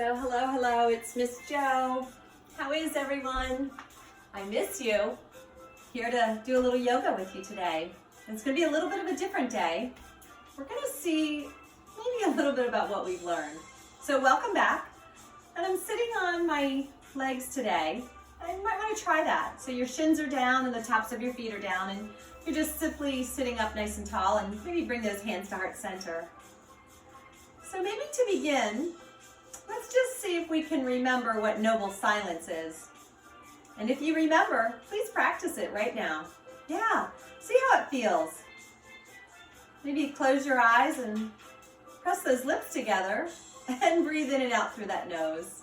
So hello, it's Miss Jo. How is everyone? I miss you. Here to do a little yoga with you today. It's going to be a little bit of a different day. We're going to see maybe a little bit about what we've learned. So welcome back. And I'm sitting on my legs today. And you might want to try that. So your shins are down and the tops of your feet are down, and you're just simply sitting up nice and tall, and maybe bring those hands to heart center. So maybe to begin, let's just see if we can remember what noble silence is. And if you remember, please practice it right now. Yeah, see how it feels. Maybe close your eyes and press those lips together and breathe in and out through that nose.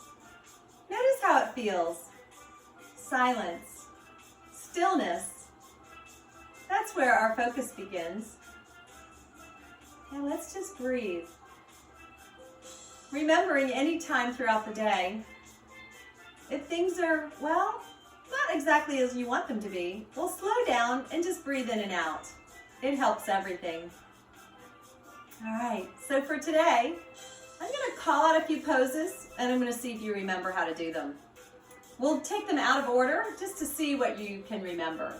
Notice how it feels. Silence, stillness. That's where our focus begins. And let's just breathe. Remembering any time throughout the day, if things are, well, not exactly as you want them to be, well, slow down and just breathe in and out. It helps everything. All right, so for today, I'm going to call out a few poses, and I'm going to see if you remember how to do them. We'll take them out of order just to see what you can remember.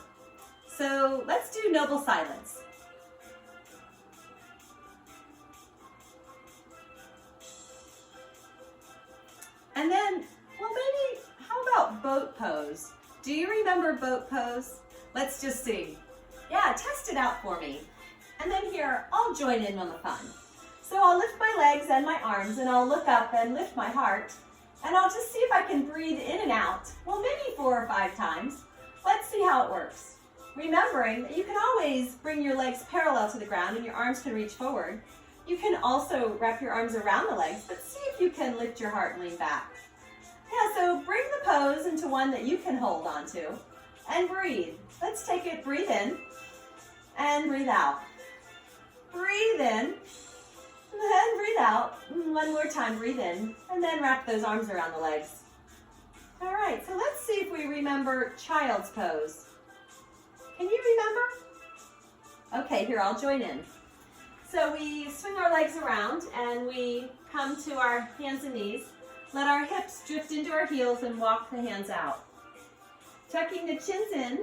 So let's do noble silence. And then, well, maybe, how about boat pose? Do you remember boat pose? Let's just see. Yeah, test it out for me. And then here, I'll join in on the fun. So I'll lift my legs and my arms, and I'll look up and lift my heart, and I'll just see if I can breathe in and out. Well, maybe 4 or 5 times. Let's see how it works. Remembering that you can always bring your legs parallel to the ground and your arms can reach forward. You can also wrap your arms around the legs, but see if you can lift your heart and lean back. Yeah, so bring the pose into one that you can hold on to and breathe. Let's take it, breathe in and breathe out. Breathe in and then breathe out. One more time, breathe in and then wrap those arms around the legs. All right, so let's see if we remember child's pose. Can you remember? Okay, here, I'll join in. So we swing our legs around and we come to our hands and knees. Let our hips drift into our heels and walk the hands out. Tucking the chins in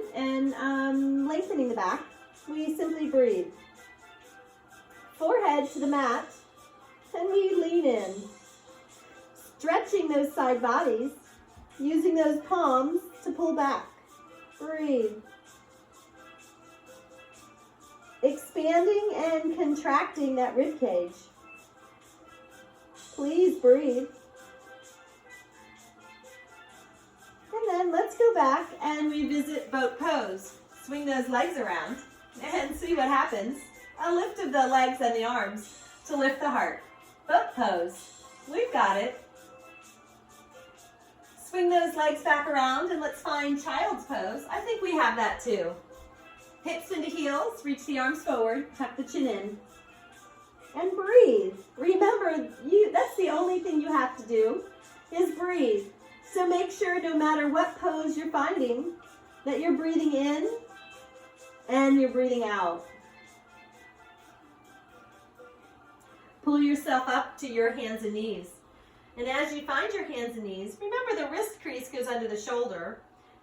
and lengthening the back, we simply breathe. Forehead to the mat, and we lean in. Stretching those side bodies, using those palms to pull back. Breathe. Expanding and contracting that rib cage. Please breathe. And then let's go back and revisit boat pose. Swing those legs around and see what happens. A lift of the legs and the arms to lift the heart. Boat pose. We've got it. Swing those legs back around and let's find child's pose. I think we have that too. Hips into heels, reach the arms forward, tuck the chin in, and breathe. Remember, that's the only thing you have to do is breathe. So make sure no matter what pose you're finding, that you're breathing in and you're breathing out. Pull yourself up to your hands and knees. And as you find your hands and knees, remember the wrist crease goes under the shoulder,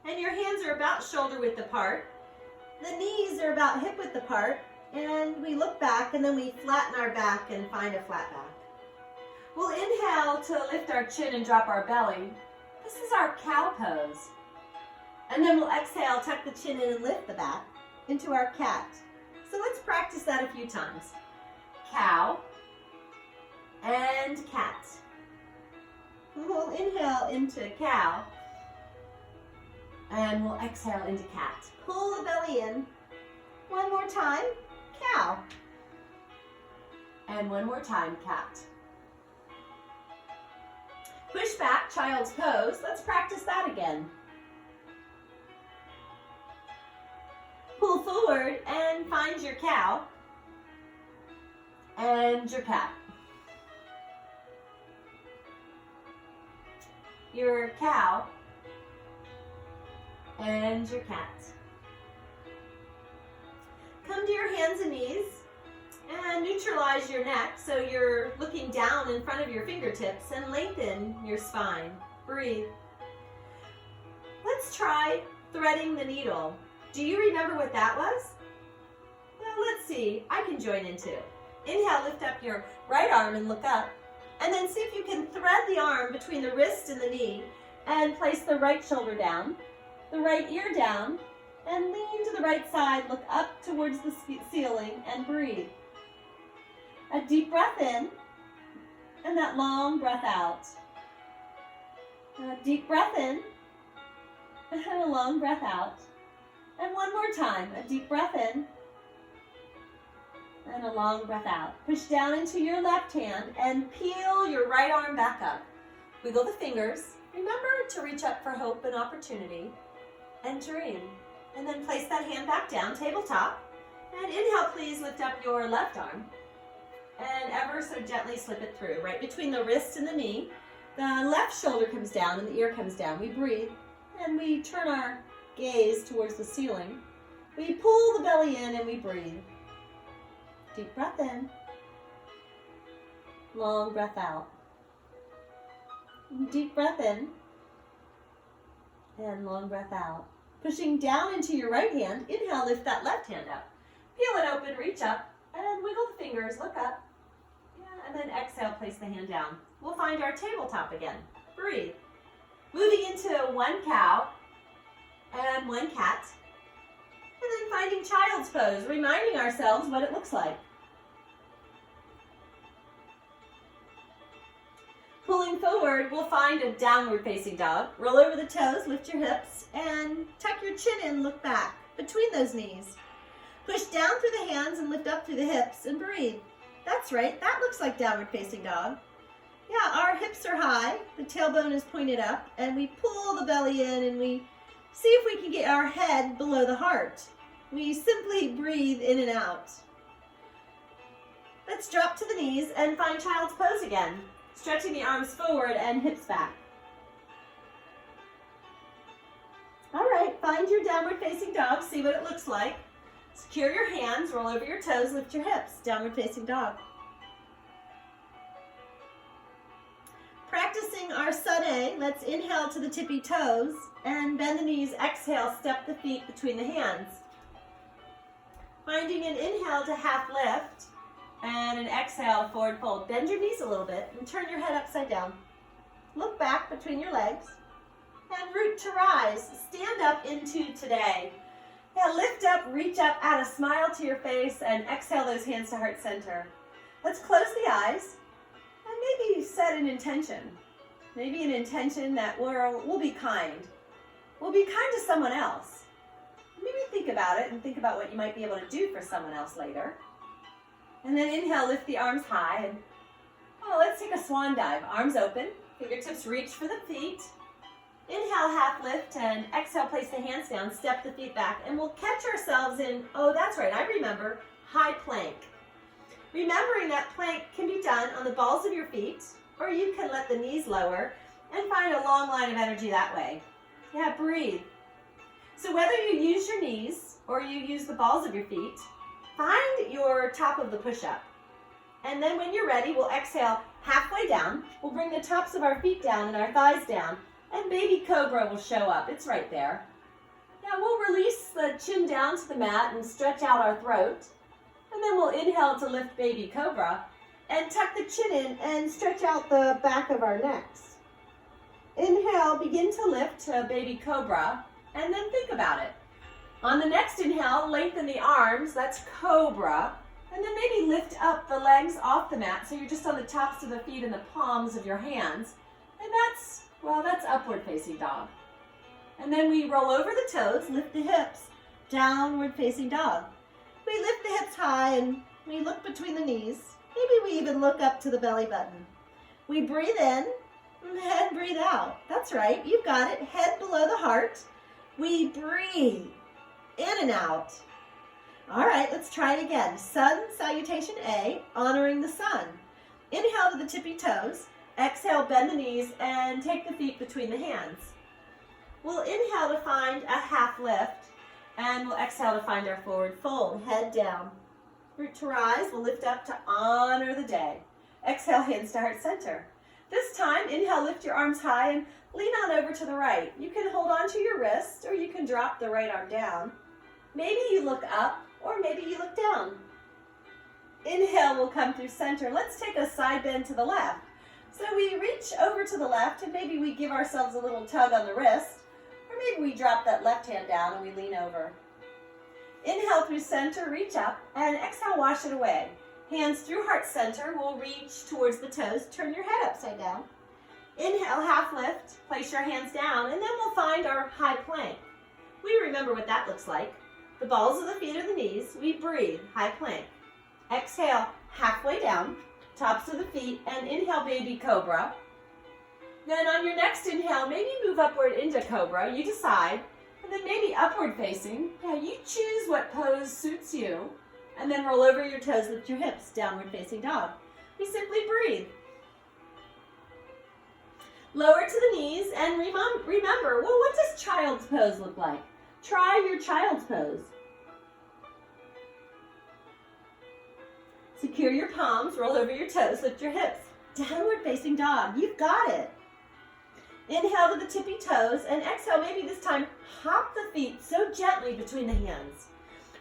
and your hands are about shoulder width apart. The knees are about hip width apart, and we look back and then we flatten our back and find a flat back. We'll inhale to lift our chin and drop our belly. This is our cow pose. And then we'll exhale, tuck the chin in and lift the back into our cat. So let's practice that a few times. Cow and cat. We'll inhale into cow and we'll exhale into cat. Pull the belly in. One more time, cow. And one more time, cat. Push back, child's pose. Let's practice that again. Pull forward and find your cow and your cat. Your cow and your cat. Come to your hands and knees And neutralize your neck so you're looking down in front of your fingertips and lengthen your spine. Breathe. Let's try threading the needle. Do you remember what that was? Well, let's see. I can join in too. Inhale, lift up your right arm and look up. And then see if you can thread the arm between the wrist and the knee and place the right shoulder down, the right ear down, and lean to the right side. Look up towards the ceiling and breathe. A deep breath in and that long breath out. A deep breath in and a long breath out. And one more time, a deep breath in and a long breath out. Push down into your left hand and peel your right arm back up. Wiggle the fingers. Remember to reach up for hope and opportunity and dream. And then place that hand back down, tabletop. And inhale, please lift up your left arm. And ever so gently slip it through, right between the wrist and the knee. The left shoulder comes down and the ear comes down. We breathe and we turn our gaze towards the ceiling. We pull the belly in and we breathe. Deep breath in. Long breath out. Deep breath in. And long breath out. Pushing down into your right hand, inhale, lift that left hand up. Peel it open, reach up, and wiggle the fingers, look up. Yeah, and then exhale, place the hand down. We'll find our tabletop again. Breathe. Moving into one cow and one cat. And then finding child's pose, reminding ourselves what it looks like. Pulling forward, we'll find a downward facing dog. Roll over the toes, lift your hips, and tuck your chin in, look back between those knees. Push down through the hands and lift up through the hips and breathe. That's right, that looks like downward facing dog. Yeah, our hips are high, the tailbone is pointed up, and we pull the belly in and we see if we can get our head below the heart. We simply breathe in and out. Let's drop to the knees and find child's pose again. Stretching the arms forward and hips back. All right, find your downward facing dog, see what it looks like. Secure your hands, roll over your toes, lift your hips, downward facing dog. Practicing our sun, let's inhale to the tippy toes and bend the knees, exhale, step the feet between the hands. Finding an inhale to half lift. And an exhale, forward fold. Bend your knees a little bit and turn your head upside down. Look back between your legs. And root to rise. Stand up into today. Yeah, lift up, reach up, add a smile to your face, and exhale those hands to heart center. Let's close the eyes and maybe set an intention. Maybe an intention that we'll be kind. We'll be kind to someone else. Maybe think about it and think about what you might be able to do for someone else later. And then inhale, lift the arms high. And let's take a swan dive. Arms open, fingertips reach for the feet. Inhale, half lift, and exhale, place the hands down, step the feet back. And we'll catch ourselves in, that's right, I remember, high plank. Remembering that plank can be done on the balls of your feet, or you can let the knees lower and find a long line of energy that way. Yeah, breathe. So whether you use your knees or you use the balls of your feet, find your top of the push-up. And then when you're ready, we'll exhale halfway down. We'll bring the tops of our feet down and our thighs down. And baby cobra will show up. It's right there. Now we'll release the chin down to the mat and stretch out our throat. And then we'll inhale to lift baby cobra and tuck the chin in and stretch out the back of our necks. Inhale, begin to lift to baby cobra, and then think about it. On the next inhale, lengthen the arms, that's cobra, and then maybe lift up the legs off the mat so you're just on the tops of the feet and the palms of your hands. And that's upward facing dog. And then we roll over the toes, lift the hips, downward facing dog. We lift the hips high and we look between the knees. Maybe we even look up to the belly button. We breathe in and breathe out. That's right, you've got it, head below the heart. We breathe in and out. All right, let's try it again. Sun salutation A, honoring the sun. Inhale to the tippy toes. Exhale, bend the knees and take the feet between the hands. We'll inhale to find a half lift and we'll exhale to find our forward fold, head down. Root to rise, we'll lift up to honor the day. Exhale, hands to heart center. This time, inhale, lift your arms high and lean on over to the right. You can hold on to your wrist or you can drop the right arm down. Maybe you look up or maybe you look down. Inhale, we'll come through center. Let's take a side bend to the left. So we reach over to the left and maybe we give ourselves a little tug on the wrist, or maybe we drop that left hand down and we lean over. Inhale through center, reach up, and exhale, wash it away. Hands through heart center, we'll reach towards the toes. Turn your head upside down. Inhale, half lift, place your hands down, and then we'll find our high plank. We remember what that looks like. The balls of the feet are the knees. We breathe, high plank. Exhale, halfway down, tops of the feet, and inhale, baby cobra. Then on your next inhale, maybe move upward into cobra. You decide. And then maybe upward facing. Yeah, you choose what pose suits you. And then roll over your toes, lift your hips, downward facing dog. We simply breathe. Lower to the knees and remember, well, what does child's pose look like? Try your child's pose. Secure your palms, roll over your toes, lift your hips. Downward facing dog, you've got it. Inhale to the tippy toes and exhale, maybe this time hop the feet so gently between the hands.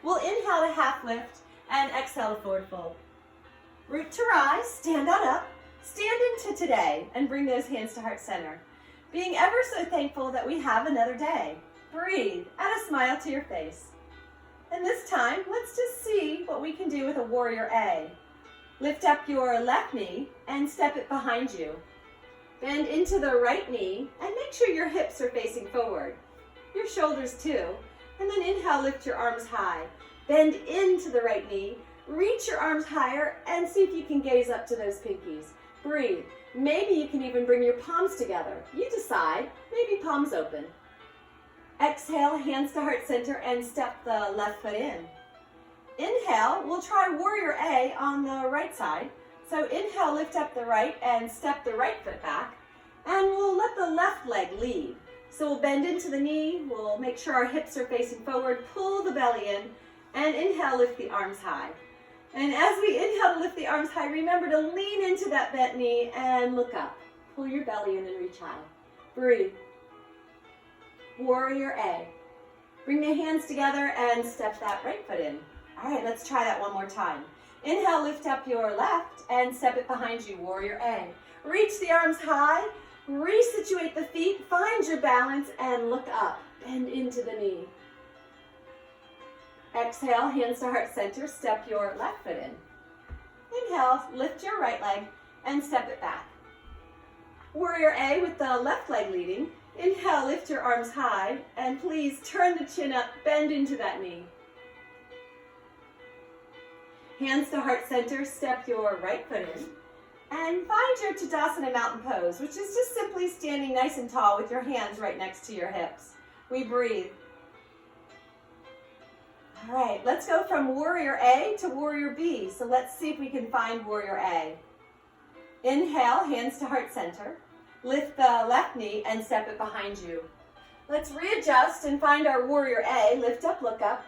We'll inhale to half lift and exhale to forward fold. Root to rise, stand on up, stand into today and bring those hands to heart center. Being ever so thankful that we have another day. Breathe, add a smile to your face. And this time, let's just see what we can do with a warrior A. Lift up your left knee and step it behind you. Bend into the right knee and make sure your hips are facing forward. Your shoulders too. And then inhale, lift your arms high. Bend into the right knee, reach your arms higher and see if you can gaze up to those pinkies. Breathe. Maybe you can even bring your palms together. You decide, maybe palms open. Exhale, hands to heart center and step the left foot in. Inhale, we'll try warrior A on the right side. So inhale, lift up the right and step the right foot back. And we'll let the left leg lead. So we'll bend into the knee, we'll make sure our hips are facing forward, pull the belly in, and inhale, lift the arms high. And as we inhale to lift the arms high, remember to lean into that bent knee and look up. Pull your belly in and reach high. Breathe. Warrior A. Bring the hands together and step that right foot in. All right, let's try that one more time. Inhale, lift up your left and step it behind you, warrior A. Reach the arms high, resituate the feet, find your balance and look up. Bend into the knee. Exhale, hands to heart center, step your left foot in. Inhale, lift your right leg and step it back. Warrior A with the left leg leading. Inhale, lift your arms high and please turn the chin up, bend into that knee. Hands to heart center, step your right foot in. And find your Tadasana mountain pose, which is just simply standing nice and tall with your hands right next to your hips. We breathe. All right, let's go from warrior A to warrior B. So let's see if we can find warrior A. Inhale, hands to heart center. Lift the left knee and step it behind you. Let's readjust and find our warrior A. Lift up, look up.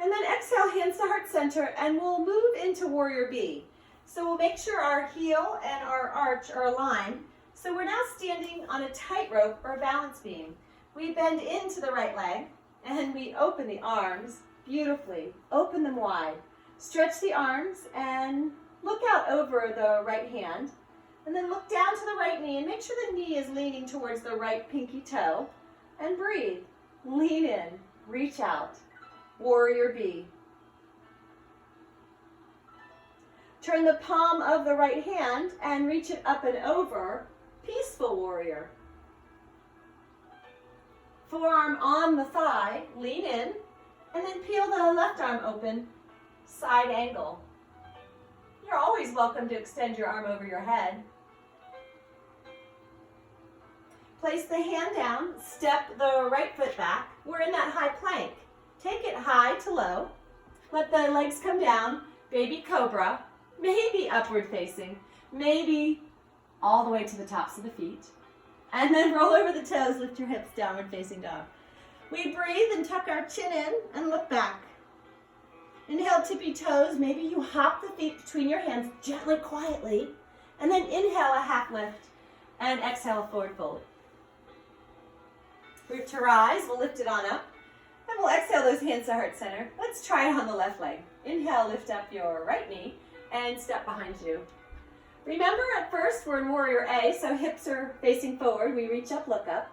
And then exhale, hands to heart center, and we'll move into warrior B. So we'll make sure our heel and our arch are aligned. So we're now standing on a tightrope or balance beam. We bend into the right leg and we open the arms beautifully. Open them wide. Stretch the arms and look out over the right hand. And then look down to the right knee and make sure the knee is leaning towards the right pinky toe. And breathe. Lean in. Reach out. Warrior B. Turn the palm of the right hand and reach it up and over. Peaceful warrior. Forearm on the thigh. Lean in. And then peel the left arm open. Side angle. You're always welcome to extend your arm over your head. Place the hand down, step the right foot back. We're in that high plank. Take it high to low. Let the legs come down, baby cobra, maybe upward facing, maybe all the way to the tops of the feet. And then roll over the toes, lift your hips, downward facing dog. We breathe and tuck our chin in and look back. Inhale, tippy toes. Maybe you hop the feet between your hands gently, quietly. And then inhale, a half lift. And exhale, forward fold. Root to rise. We'll lift it on up. And we'll exhale those hands to heart center. Let's try it on the left leg. Inhale, lift up your right knee and step behind you. Remember, at first, we're in warrior A, so hips are facing forward. We reach up, look up.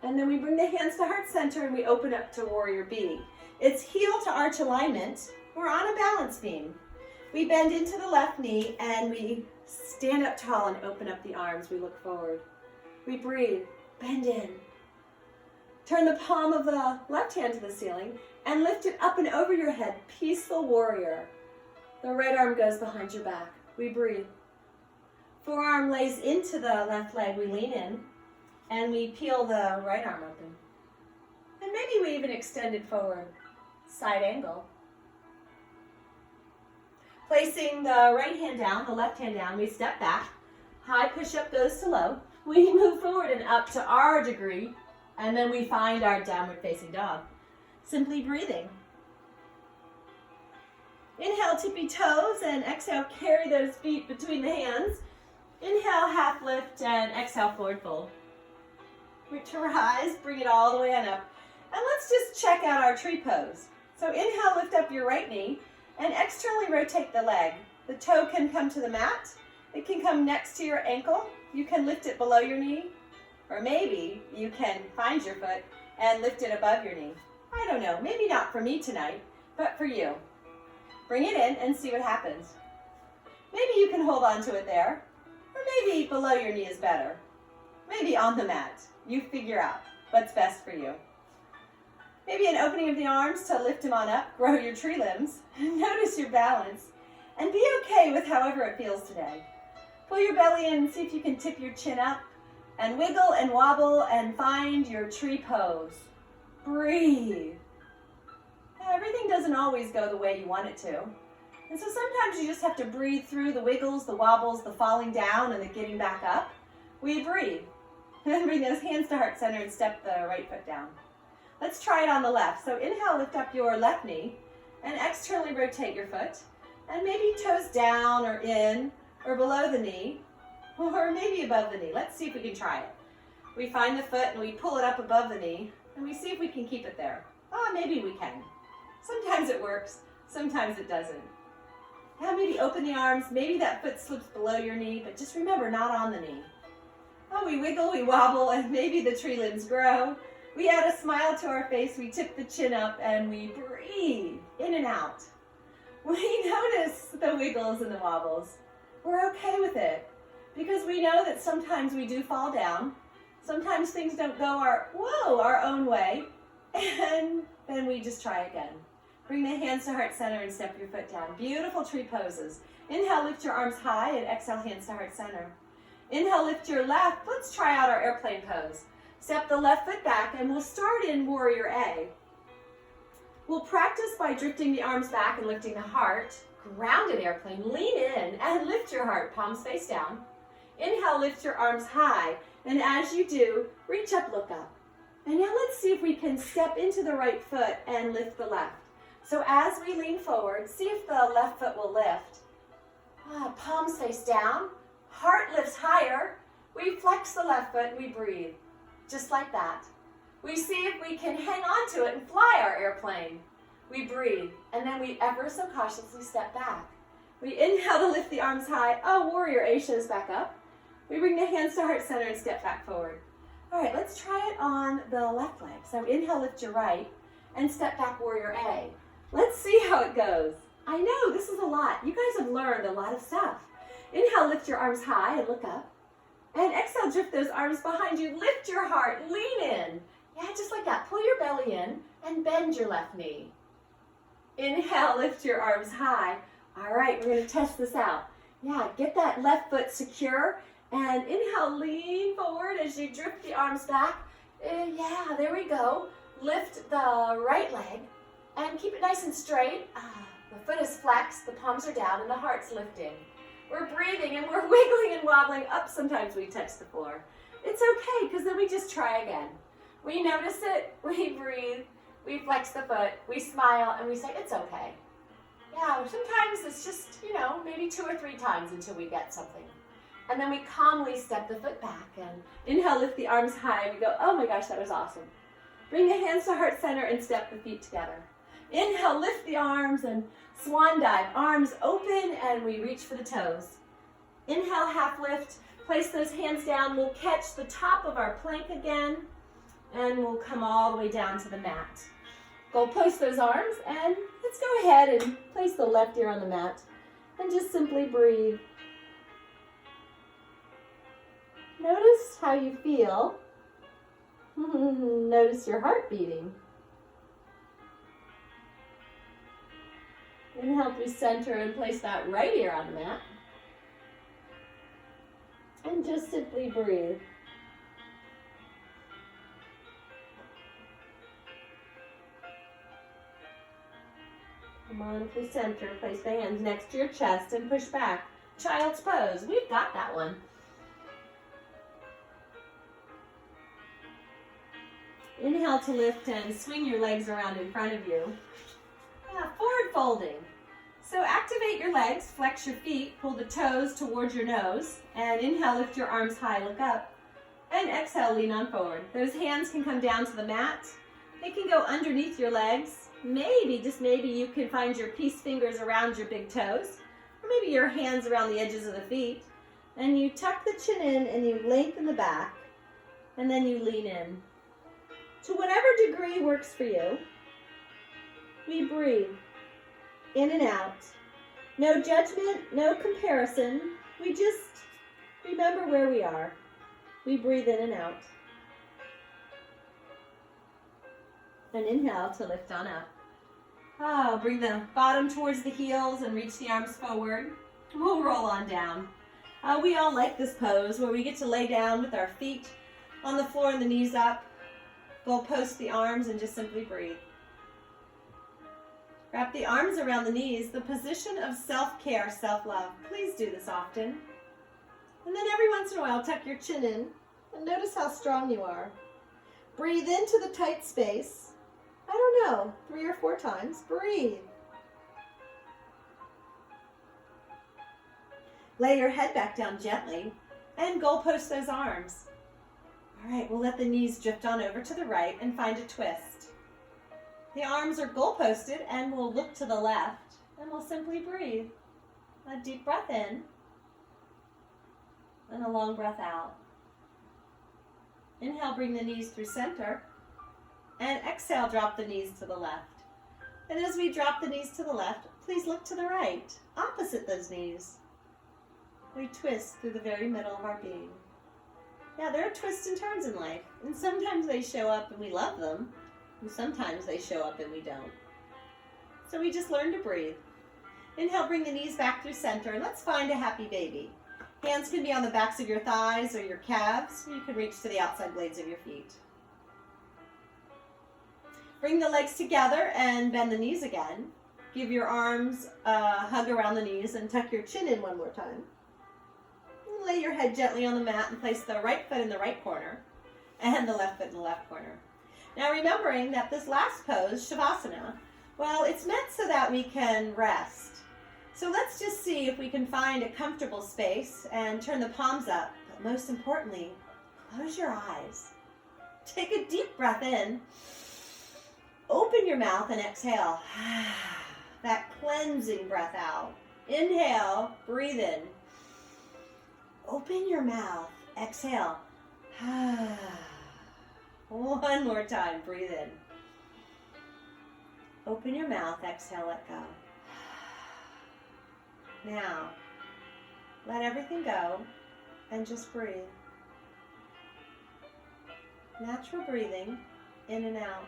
And then we bring the hands to heart center and we open up to warrior B. It's heel to arch alignment. We're on a balance beam. We bend into the left knee and we stand up tall and open up the arms. We look forward. We breathe, bend in. Turn the palm of the left hand to the ceiling and lift it up and over your head, peaceful warrior. The right arm goes behind your back. We breathe. Forearm lays into the left leg. We lean in and we peel the right arm open. And maybe we even extend it forward, side angle. Placing the right hand down, the left hand down, we step back. High push-up goes to low. We move forward and up to our degree, and then we find our downward facing dog. Simply breathing. Inhale, tippy toes, and exhale, carry those feet between the hands. Inhale, half lift, and exhale, forward fold. Root to rise, bring it all the way on up. And let's just check out our tree pose. So inhale, lift up your right knee, and externally rotate the leg. The toe can come to the mat. It can come next to your ankle. You can lift it below your knee, or maybe you can find your foot and lift it above your knee. I don't know, maybe not for me tonight, but for you. Bring it in and see what happens. Maybe you can hold on to it there, or maybe below your knee is better. Maybe on the mat. You figure out what's best for you. Maybe an opening of the arms to lift them on up, grow your tree limbs, notice your balance, and be okay with however it feels today. Pull your belly in and see if you can tip your chin up, and wiggle and wobble and find your tree pose. Breathe. Everything doesn't always go the way you want it to. And so sometimes you just have to breathe through the wiggles, the wobbles, the falling down, and the getting back up. We breathe. And bring those hands to heart center and step the right foot down. Let's try it on the left. So inhale, lift up your left knee and externally rotate your foot. And maybe toes down or in or below the knee or maybe above the knee. Let's see if we can try it. We find the foot and we pull it up above the knee and we see if we can keep it there. Oh, maybe we can. Sometimes it works, sometimes it doesn't. Now maybe open the arms, maybe that foot slips below your knee, but just remember, not on the knee. Oh, we wiggle, we wobble, and maybe the tree limbs grow. We add a smile to our face, we tip the chin up, and we breathe in and out. We notice the wiggles and the wobbles. We're okay with it, because we know that sometimes we do fall down, sometimes things don't go our own way, and then we just try again. Bring the hands to heart center and step your foot down. Beautiful tree poses. Inhale, lift your arms high, and exhale, hands to heart center. Inhale, lift your left. Let's try out our airplane pose. Step the left foot back, and we'll start in warrior A. We'll practice by drifting the arms back and lifting the heart. Grounded airplane, lean in and lift your heart, palms face down. Inhale, lift your arms high, and as you do, reach up, look up. And now let's see if we can step into the right foot and lift the left. So as we lean forward, see if the left foot will lift. Palms face down, heart lifts higher. We flex the left foot and we breathe, just like that. We see if we can hang on to it and fly our airplane. We breathe, and then we ever so cautiously step back. We inhale to lift the arms high. Oh, warrior A shows back up. We bring the hands to heart center and step back forward. All right, let's try it on the left leg. So inhale, lift your right, and step back, warrior A. Let's see how it goes. I know, this is a lot. You guys have learned a lot of stuff. Inhale, lift your arms high and look up. And exhale, drift those arms behind you. Lift your heart, lean in. Yeah, just like that. Pull your belly in and bend your left knee. Inhale, lift your arms high. All right, we're gonna test this out. Yeah, get that left foot secure. And inhale, lean forward as you drift the arms back. Yeah, there we go. Lift the right leg and keep it nice and straight. The foot is flexed, the palms are down, and the heart's lifting. We're breathing and we're wiggling and wobbling up. Sometimes we touch the floor. It's okay, because then we just try again. We notice it, we breathe, we flex the foot, we smile, and we say, it's okay. Yeah, sometimes it's just, maybe 2 or 3 times until we get something. And then we calmly step the foot back and inhale, lift the arms high, and we go, oh my gosh, that was awesome. Bring the hands to heart center and step the feet together. Inhale, lift the arms and swan dive, arms open, and we reach for the toes. Inhale, half lift, place those hands down. We'll catch the top of our plank again, and we'll come all the way down to the mat. Go post those arms, and let's go ahead and place the left ear on the mat, and just simply breathe. Notice how you feel. Notice your heart beating. Inhale through center and place that right ear on the mat. And just simply breathe. Come on through center, place the hands next to your chest and push back. Child's pose, we've got that one. Inhale to lift and swing your legs around in front of you. Yeah, forward folding. So activate your legs, flex your feet, pull the toes towards your nose, and inhale, lift your arms high, look up. And exhale, lean on forward. Those hands can come down to the mat. They can go underneath your legs. Maybe, just maybe, you can find your peace fingers around your big toes, or maybe your hands around the edges of the feet. And you tuck the chin in and you lengthen the back, and then you lean in. To whatever degree works for you, we breathe in and out. No judgment, no comparison. We just remember where we are. We breathe in and out. And inhale to lift on up. Bring the bottom towards the heels and reach the arms forward. We'll roll on down. We all like this pose where we get to lay down with our feet on the floor and the knees up. We'll post the arms and just simply breathe. Wrap the arms around the knees, the position of self-care, self-love. Please do this often. And then every once in a while, tuck your chin in and notice how strong you are. Breathe into the tight space. I don't know, 3 or 4 times. Breathe. Lay your head back down gently and goalpost those arms. All right, we'll let the knees drift on over to the right and find a twist. The arms are goalposted and we'll look to the left and we'll simply breathe. A deep breath in and a long breath out. Inhale, bring the knees through center, and exhale, drop the knees to the left. And as we drop the knees to the left, please look to the right, opposite those knees. We twist through the very middle of our being. Yeah, there are twists and turns in life, and sometimes they show up and we love them, and sometimes they show up and we don't. So we just learn to breathe. Inhale, bring the knees back through center, and let's find a happy baby. Hands can be on the backs of your thighs or your calves. You can reach to the outside blades of your feet. Bring the legs together and bend the knees again. Give your arms a hug around the knees and tuck your chin in one more time. Lay your head gently on the mat and place the right foot in the right corner and the left foot in the left corner. Now remembering that this last pose, Shavasana, well, it's meant so that we can rest. So let's just see if we can find a comfortable space and turn the palms up. But most importantly, close your eyes. Take a deep breath in. Open your mouth and exhale. That cleansing breath out. Inhale, breathe in. Open your mouth, exhale. One more time, breathe in. Open your mouth, exhale, let go. Now, let everything go and just breathe. Natural breathing, in and out.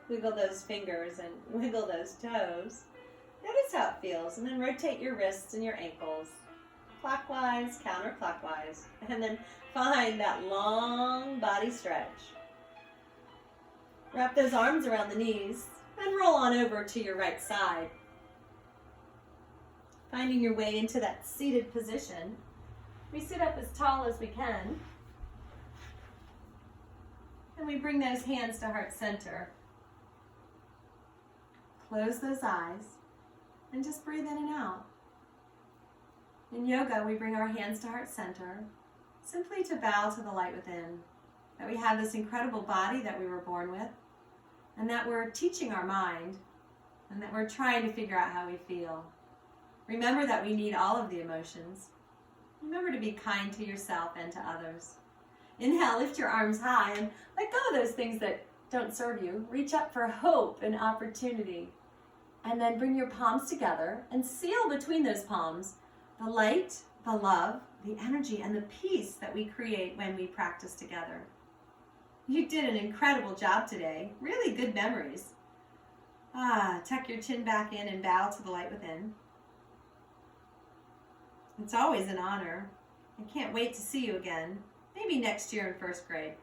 Wiggle those fingers and wiggle those toes. Notice how it feels, and then rotate your wrists and your ankles. clockwise, counterclockwise, and then find that long body stretch. Wrap those arms around the knees and roll on over to your right side. Finding your way into that seated position. We sit up as tall as we can. And we bring those hands to heart center. Close those eyes and just breathe in and out. In yoga, we bring our hands to heart center, simply to bow to the light within, that we have this incredible body that we were born with, and that we're teaching our mind, and that we're trying to figure out how we feel. Remember that we need all of the emotions. Remember to be kind to yourself and to others. Inhale, lift your arms high and let go of those things that don't serve you. Reach up for hope and opportunity. And then bring your palms together and seal between those palms the light, the love, the energy, and the peace that we create when we practice together. You did an incredible job today. Really good memories. Tuck your chin back in and bow to the light within. It's always an honor. I can't wait to see you again, maybe next year in first grade.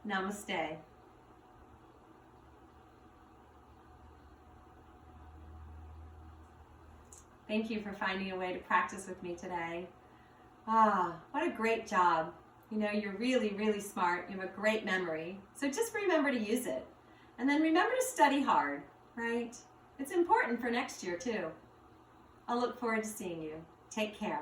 Namaste. Thank you for finding a way to practice with me today. What a great job. You know, you're really, really smart. You have a great memory. So just remember to use it. And then remember to study hard, right? It's important for next year too. I'll look forward to seeing you. Take care.